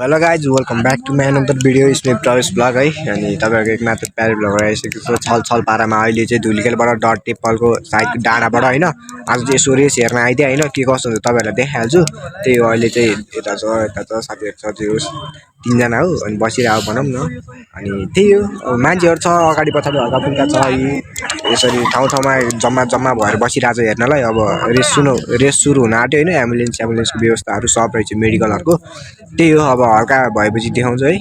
Hello guys welcome back to my another video इसमें प्रवेश blog है अनि तपाईँहरूको एक मात्र प्यारे ब्लगर आइसकेको छ छल पारामा अहिले चाहिँ धुलिखेलबाट डट टेप्पलको साइड डाँडाबाट होइन आज चाहिँ यसो रेस हेर्न आइदिएँ होइन के कस्तो हुन्छ तपाईँहरूलाई देखाइहाल्छु। त्यही हो अहिले चाहिँ यता छ साथीहरू छ त्यो तिनजना हो अनि बसिरहेको भनौँ न। अनि त्यही हो मान्छेहरू छ अगाडि पछाडि हल्का फुल्का छ यसरी ठाउँमा जम्मा भएर बसिरहेको छ हेर्नलाई। अब रेस सुरु हुन आँट्यो होइन एम्बुलेन्सको व्यवस्थाहरू सब रहेछ मेडिकलहरूको। त्यही हो अब हल्का भएपछि देखाउँछु है।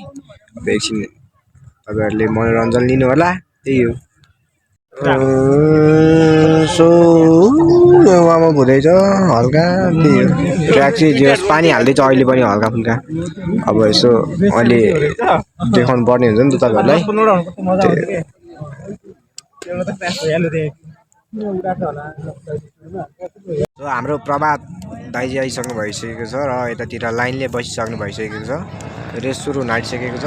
अब एकछिन तपाईँहरूले मनोरञ्जन लिनु होला। त्यही हो सो वार्मअप हुँदैछ हल्का। त्यही हो ट्र्याक चाहिँ जे पानी हाल्दैछ अहिले पनि हल्का फुल्का। अब यसो अहिले देखाउनु पर्ने हुन्छ नि त तपाईँहरूलाई। हाम्रो प्रभात दाइजी आइसक्नु भइसकेको छ र यतातिर लाइनले बसिसक्नु भइसकेको छ। रेस सुरु हुन आँटिसकेको छ।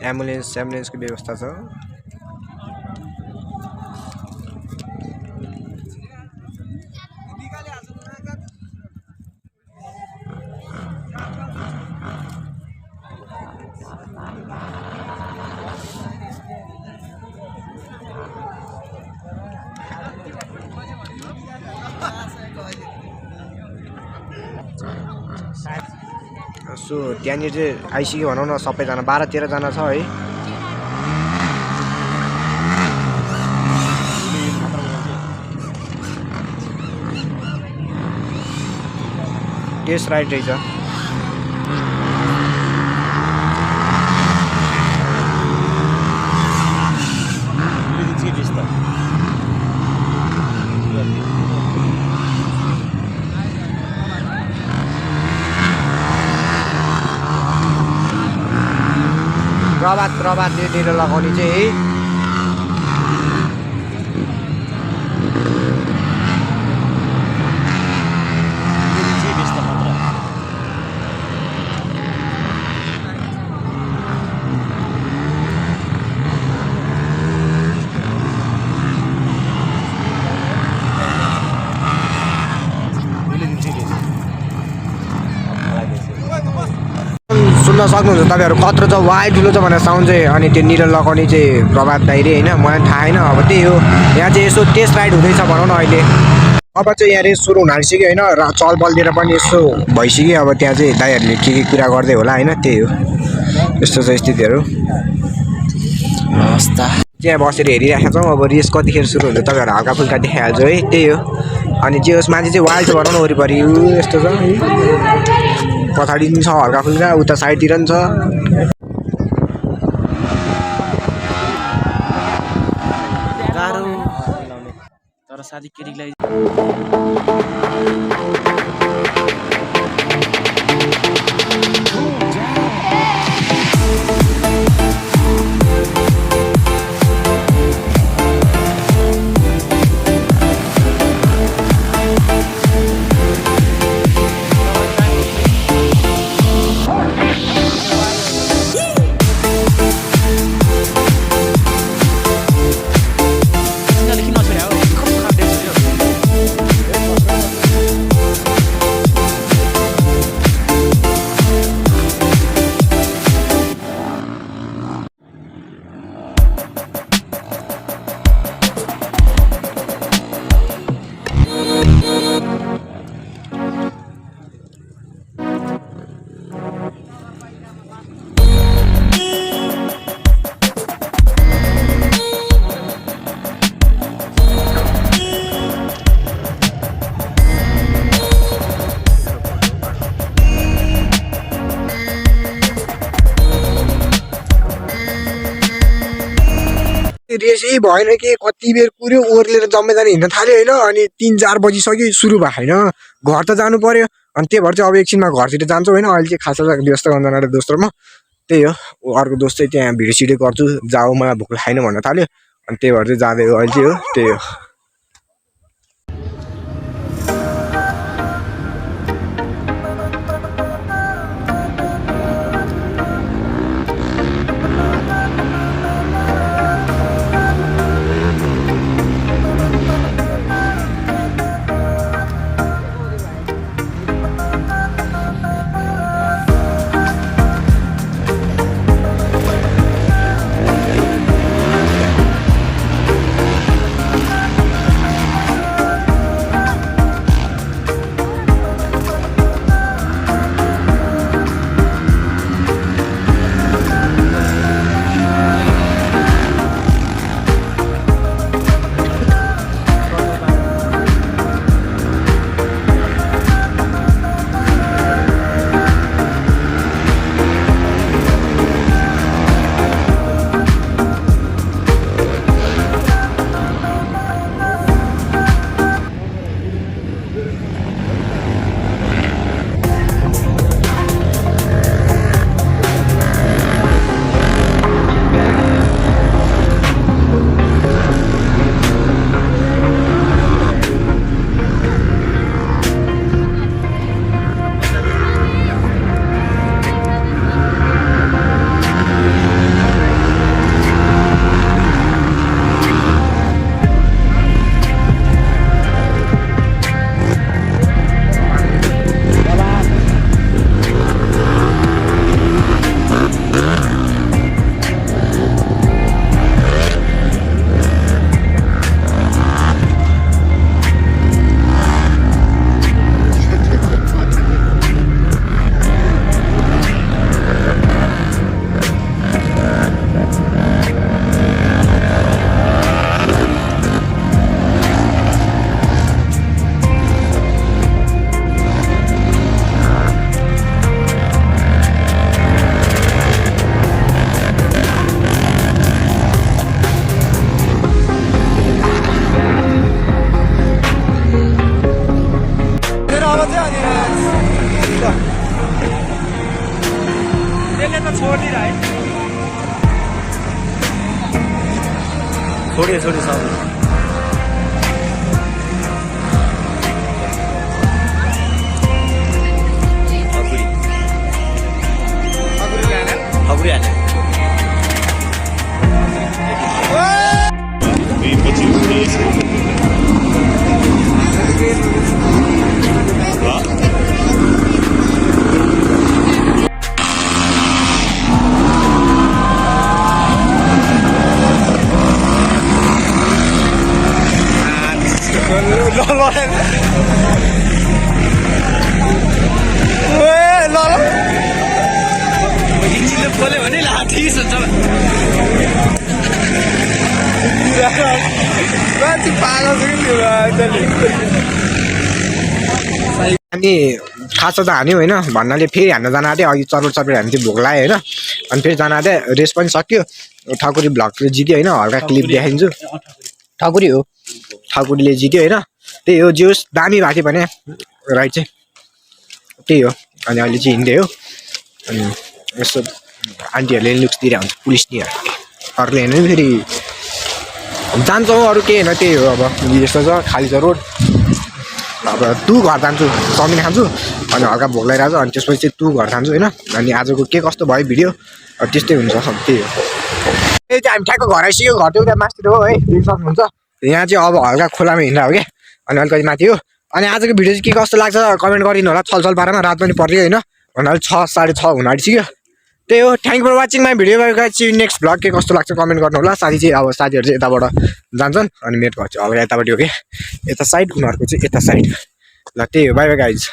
एम्बुलेन्सको व्यवस्था छ। सो त्यहाँनिर चाहिँ आइसक्यो भनौँ न सबैजना 12-13 जना छ है। टेस्ट राइड रहेछ। प्रभात यतिर लगाउने चाहिँ सुन्न सक्नुहुन्छ तपाईँहरू कत्रो छ वाइड ठुलो छ भनेर साउन्ड चाहिँ। अनि त्यो निरल लगाउने चाहिँ प्रभात दाइरे होइन मलाई थाहा छैन। अब त्यही हो यहाँ चाहिँ यसो टेस्ट राइड हुँदैछ भनौँ न अहिले। अब चाहिँ यहाँ रेस सुरु हुन आँटिसक्यो होइन र चलबलतिर पनि यसो भइसक्यो। अब त्यहाँ चाहिँ दाइहरूले के कुरा गर्दै होला होइन। त्यही हो यस्तो छ स्थितिहरू। त्यहाँ बसेर हेरिरहेका छौँ। अब रेस कतिखेर सुरु हुन्छ तपाईँहरू हल्का फुल्का देखाइहाल्छु है। त्यही हो अनि जे होस् मान्छे चाहिँ वाइल्ड छ भनौँ न वरिपरि यस्तो छ। पछाडि पनि छ हल्का फुल्का उता साइडतिर पनि छ। गाह्रो तर साथी केटीलाई रेसै भएन कि कति बेर कुर्यो ओर्लेर जम्मेदारी हिँड्न थाल्यो होइन। अनि 3-4 बजिसक्यो सुरु भयो होइन। घर त जानु पर्यो अनि त्यही भएर चाहिँ अब एकछिनमा घरतिर जान्छौँ होइन। अहिले चाहिँ खासा व्यस्त गर्दैन दोस्रोमा। त्यही हो अर्को दोस्त चाहिँ त्यहाँ भिडियो सिडियो गर्छु जाऊ मलाई भोक छैन भन्न थाल्यो अनि त्यही भएर चाहिँ जाँदै हो अहिले चाहिँ हो। त्यही हो छोडियो सब खबरी हाले बोल्यो भने लाठी सोच्छ अनि खासा त हान्यो होइन भन्नाले फेरि हान्न जान आँट्यो अघि चरपेट हान्ने थियो भोक लाग्यो होइन अनि फेरि जान आँट्यो रेस पनि सक्यो ठकुरी भ्लगले जित्यो होइन हल्का क्लिप देखाइदिन्छु ठकुरी हो ठकुरीले जित्यो होइन त्यही हो जे होस् दामी भएको थियो भने राइट चाहिँ त्यही हो अनि अहिले चाहिँ हिँड्दै हो अनि यसो आन्टीहरूले लुक्स दिइरहेको हुन्छ पुलिस नि अरूले हेर्नु फेरि जान्छौँ अरू केही होइन त्यही हो अब यस्तो छ खाली छ रोड अब तँ घर जान्छु चाउमिन खान्छु अनि हल्का भोक लागिरहेको छ अनि त्यसपछि चाहिँ तँ घर जान्छु होइन अनि आजको के कस्तो भयो भिडियो त्यस्तै हुन्छ त्यही हो त्यही चाहिँ हामी ठ्याक्क घर आइसक्यो घर चाहिँ उता मास्तिर हो है देख्न सक्नुहुन्छ यहाँ चाहिँ अब हल्का खोलामा हिँड्दा हो क्या अनि अलिकति माथि हो अनि आजको भिडियो चाहिँ के कस्तो लाग्छ कमेन्ट गरिदिनु होला छलछल पारामा रात पनि परियो होइन भन्नाले 6 साढे 6 हुन आँटिसक्यो त्यही हो thank for watching my video चाहिँ नेक्स्ट भ्लग के कस्तो लाग्छ कमेन्ट गर्नु होला साथी चाहिँ अब साथीहरू चाहिँ यताबाट जान्छन् अनि मेरो घर चाहिँ अब यतापट्टि हो कि यता साइड उनीहरूको चाहिँ यता साइड ल त्यही हो बाई बाई गाइज